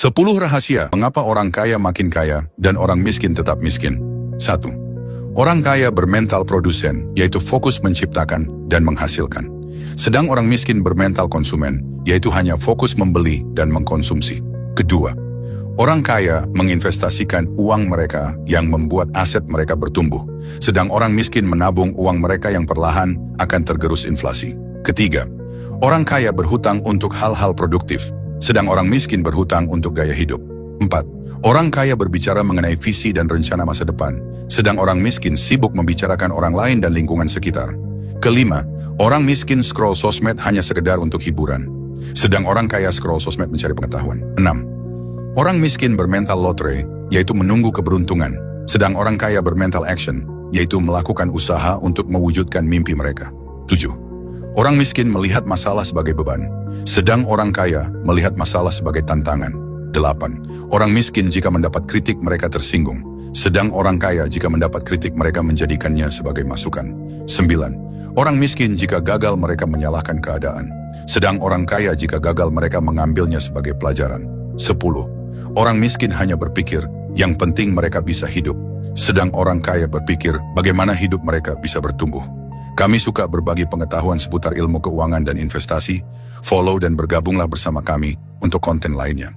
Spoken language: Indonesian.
10 rahasia mengapa orang kaya makin kaya dan orang miskin tetap miskin. 1. Orang kaya bermental produsen, yaitu fokus menciptakan dan menghasilkan. Sedang orang miskin bermental konsumen, yaitu hanya fokus membeli dan mengkonsumsi. Kedua, orang kaya menginvestasikan uang mereka yang membuat aset mereka bertumbuh. Sedang orang miskin menabung uang mereka yang perlahan akan tergerus inflasi. Ketiga, orang kaya berhutang untuk hal-hal produktif. Sedang orang miskin berhutang untuk gaya hidup. 4. Orang kaya berbicara mengenai visi dan rencana masa depan, sedang orang miskin sibuk membicarakan orang lain dan lingkungan sekitar. Kelima, orang miskin scroll sosmed hanya sekedar untuk hiburan, sedang orang kaya scroll sosmed mencari pengetahuan. 6. Orang miskin bermental lotre, yaitu menunggu keberuntungan, sedang orang kaya bermental action, yaitu melakukan usaha untuk mewujudkan mimpi mereka. 7. Orang miskin melihat masalah sebagai beban, sedang orang kaya melihat masalah sebagai tantangan. 8. Orang miskin jika mendapat kritik mereka tersinggung, sedang orang kaya jika mendapat kritik mereka menjadikannya sebagai masukan. 9. Orang miskin jika gagal mereka menyalahkan keadaan, sedang orang kaya jika gagal mereka mengambilnya sebagai pelajaran. 10. Orang miskin hanya berpikir, yang penting mereka bisa hidup, sedang orang kaya berpikir bagaimana hidup mereka bisa bertumbuh. Kami suka berbagi pengetahuan seputar ilmu keuangan dan investasi. Follow dan bergabunglah bersama kami untuk konten lainnya.